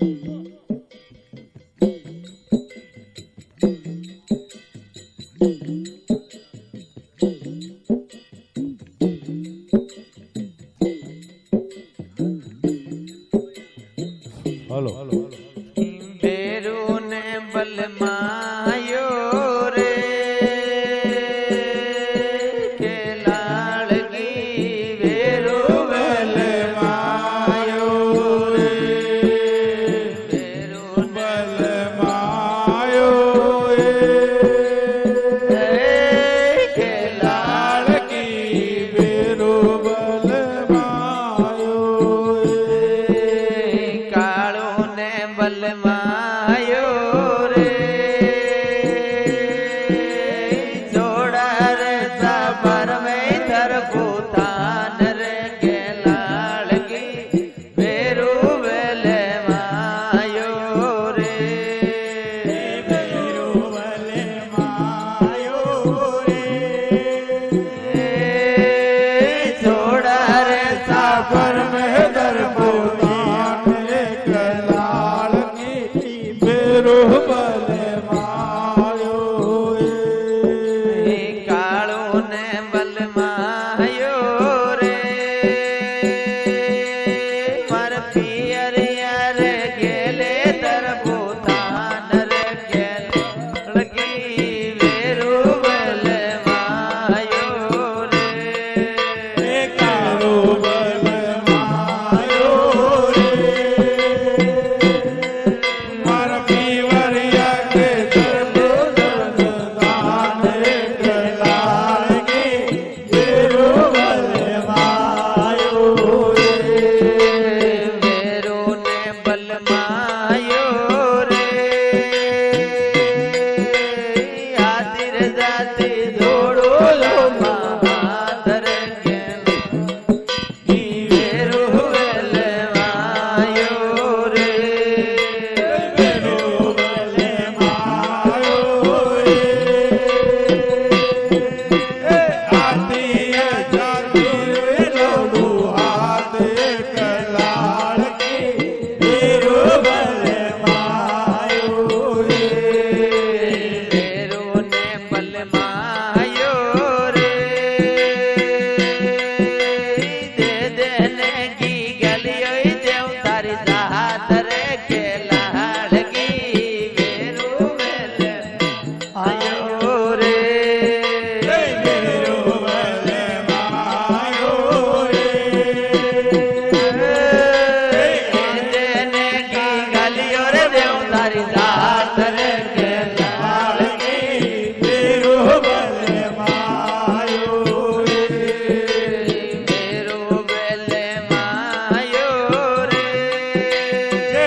જય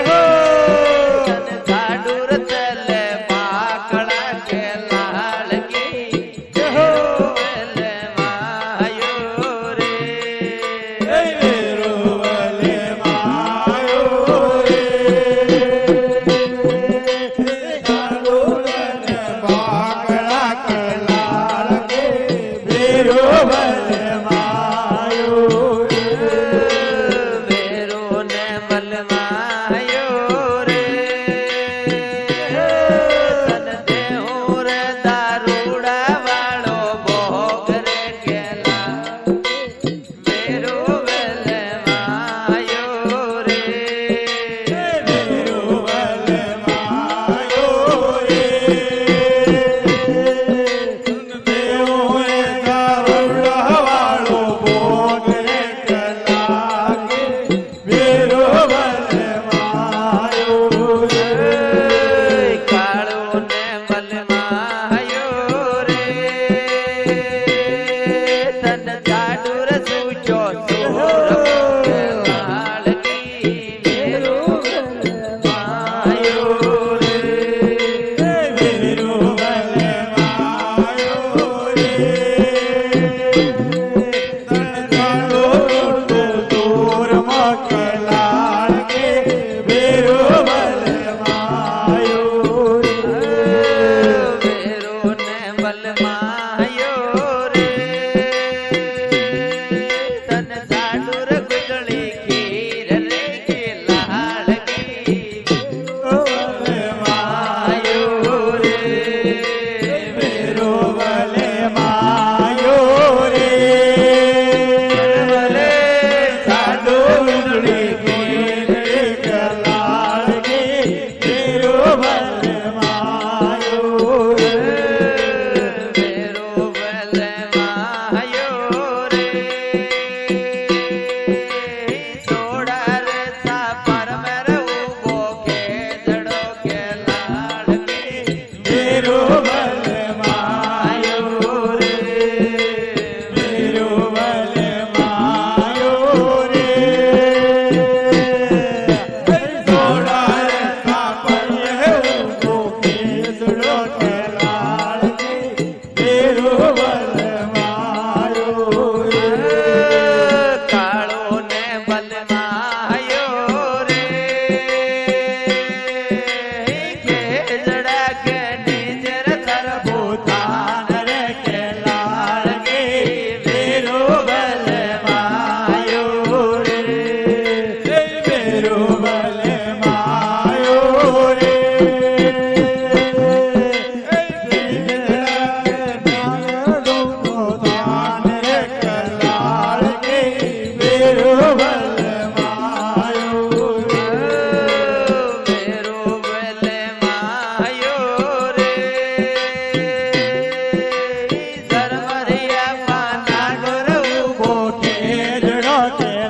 હો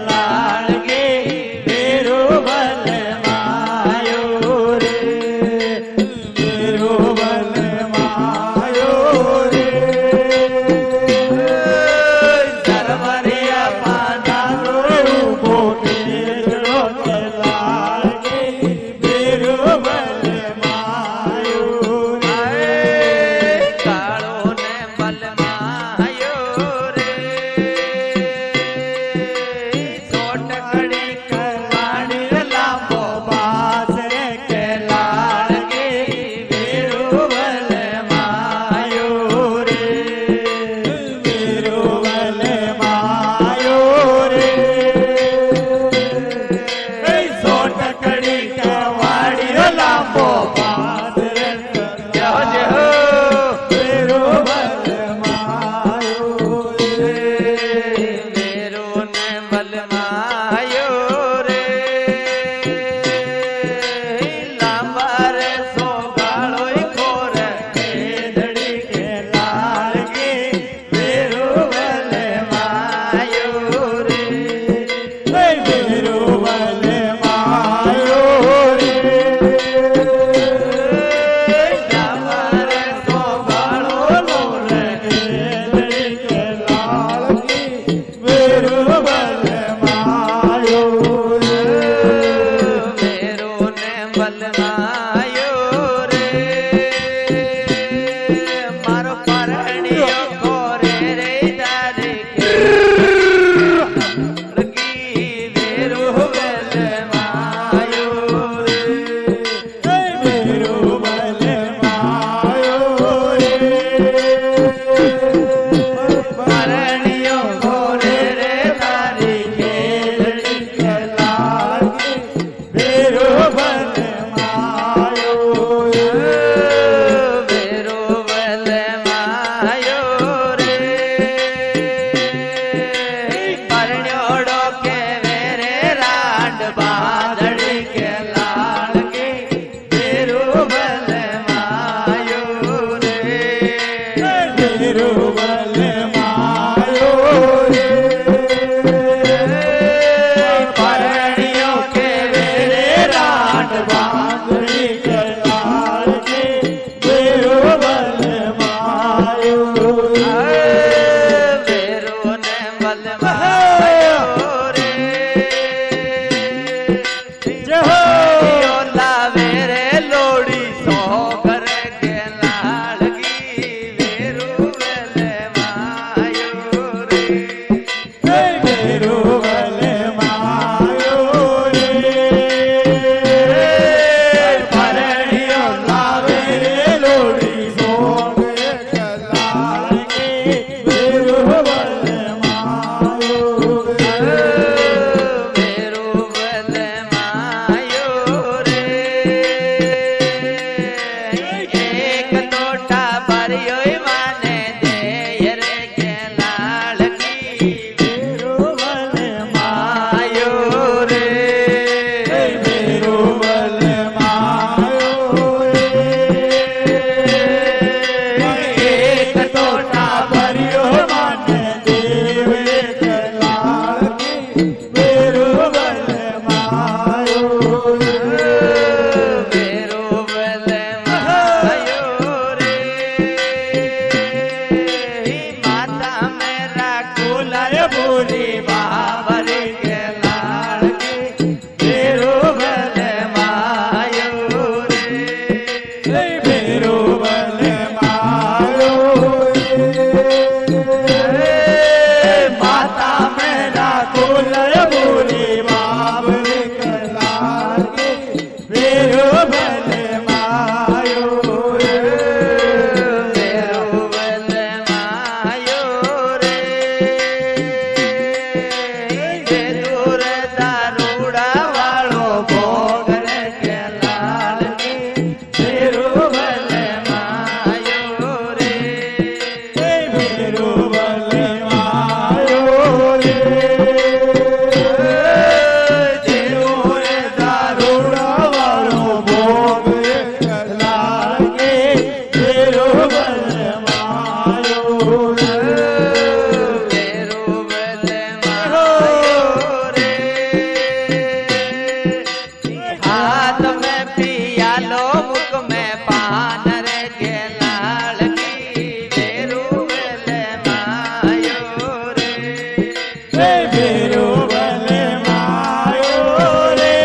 લાલ ગે વીરો બલમાં हाथ में पियालो मुख में पान रे के लाल की बेरू वेले मायो रे बेरू वेले मायो रे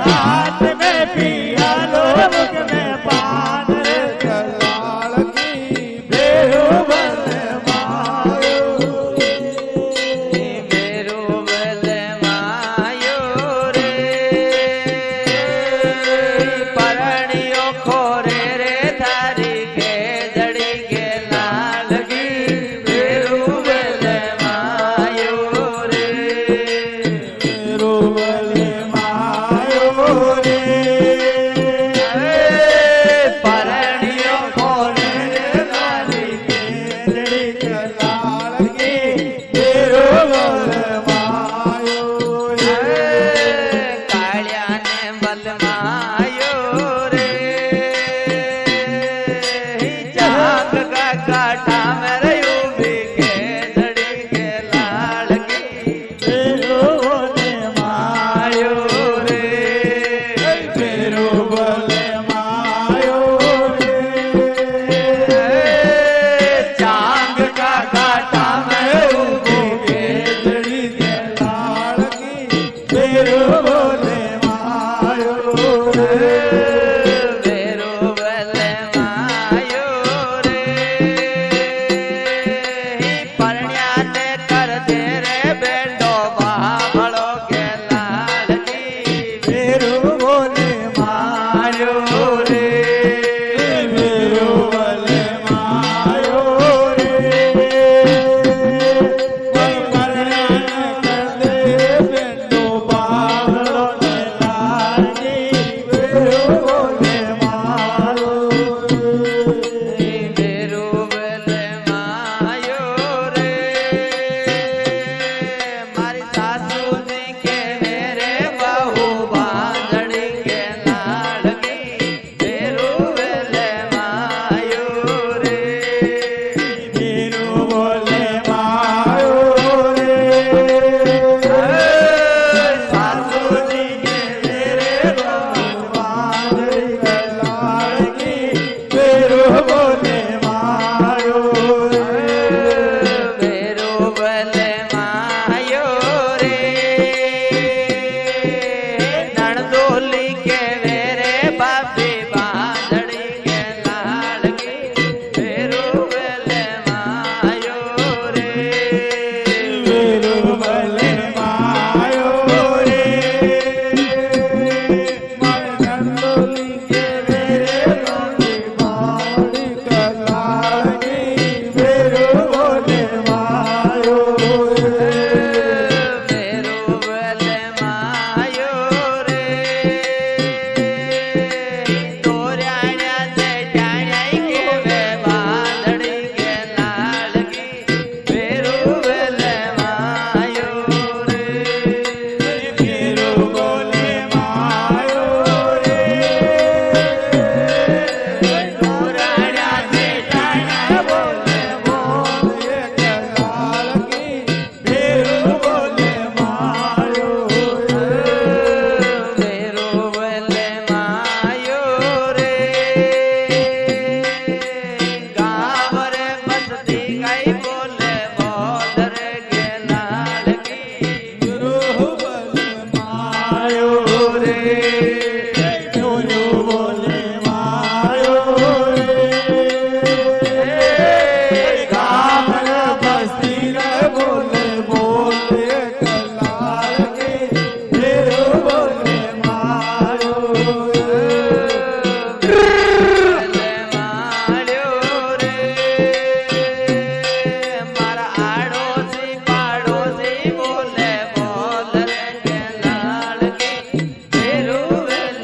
हाथ में पियालो मुख में पान रे के लाल की बेरू वेले मायो बेरू वेले मायो रे परणियो खोरे रे थारी के जड़ी के लाल की बेरू वेले मायो रे बेरू वेले मायो रे परणियो खोरे रे थारी के जड़ी के लाल की बेरू वेले मायो रे कालिया ने बलमायो रे चाक का काटा में रयू भी के जड़ी के लाल की बेरू वेले मायो रे बेरू वेले मायो रे चांग का काटा में रयू भी के जड़ी के लाल की बेरू वेले मायो रे बेरू वेले मायो रे परण्या ने कर दे रे बेंडो बाबड़ो के लाल की बेरू वेले मायो रे बेरू वेले मायो रे परण्या कर दे बेंडो बाबड़ो के लाल की बेरू वेले मायो बेरू वेले मायो रे मारी सासू ने के मेरे बहू बांधड़ी के लाल की बेरू वेले मायो रे बेरू वेले मायो रे सासू जी के मेरे बहू बांधड़ी के लाल की बेरू वेले मायो रे बेरू वेले मायो रे नणदोली के मेरे बाबी बांधड़ी के लाल की बेरू वेले मायो रे बेरू वेले मायो रे नंदोली के मेरे बांधी बांधी के लाल की बेरू वेले मायो रे बेरू वेले मायो रे तोराण्या से टाण्या के वे बांधड़ी के लाल की बेरू वेले मायो रे बेरू वेले मायो रे तोराण्या से टाण्या बोले बोले के लाल की बेरू वेले मायो रे बेरू वेले मायो रे गाँव रे बसती गई बोले बोधर के लाल की बेरू वेले मायो रे बेरू वेले मायो रे गाम रे बस्ती रे बोले बोले के लाल की बेरू वेले मायो रे वेले मायो रे मारा आड़ोसी पाड़ोसी बोले बोधर के लाल की बेरू वेले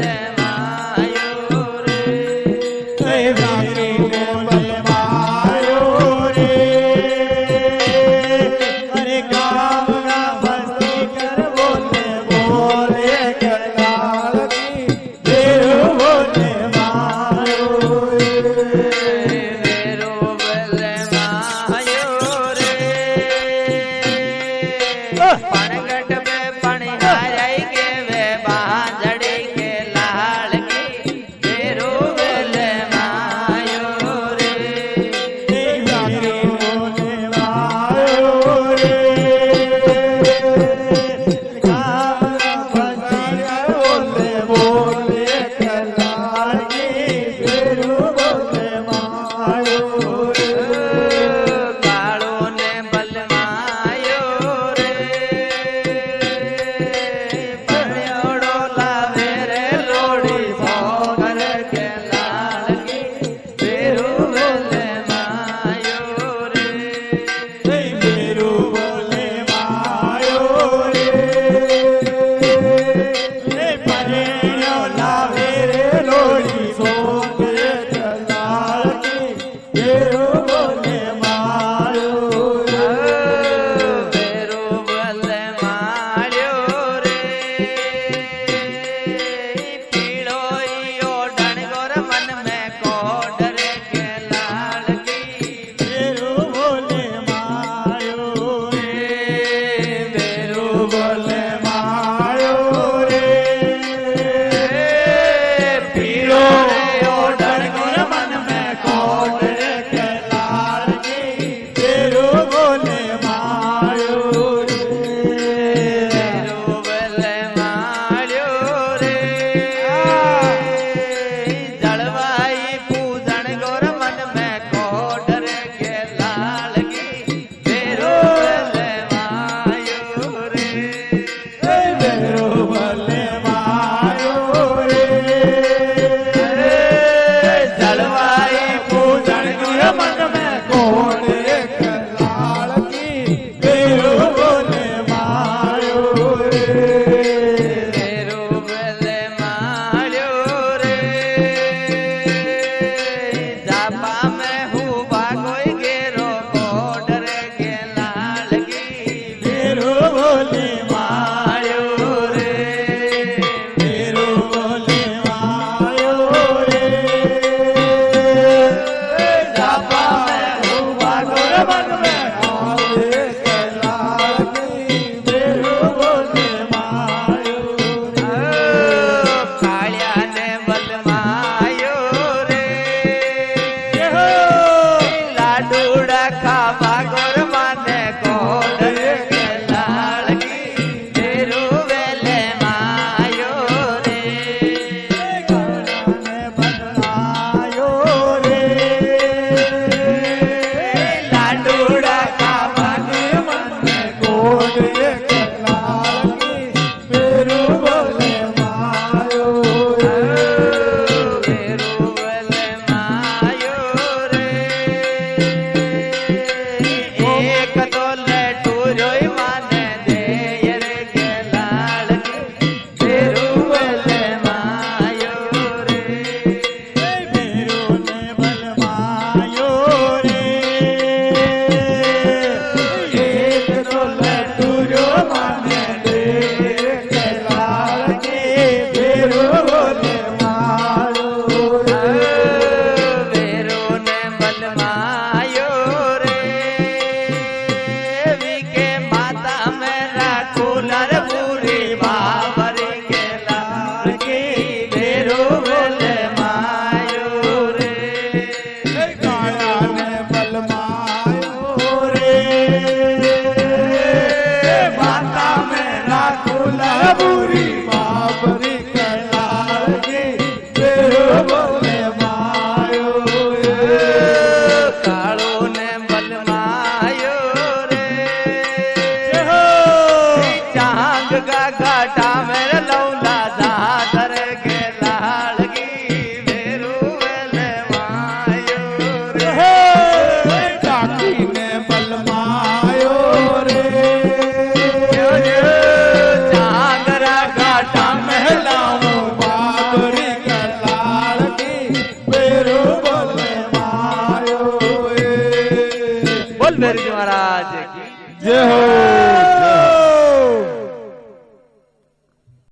बोल भैरव जी महाराज की जय हो।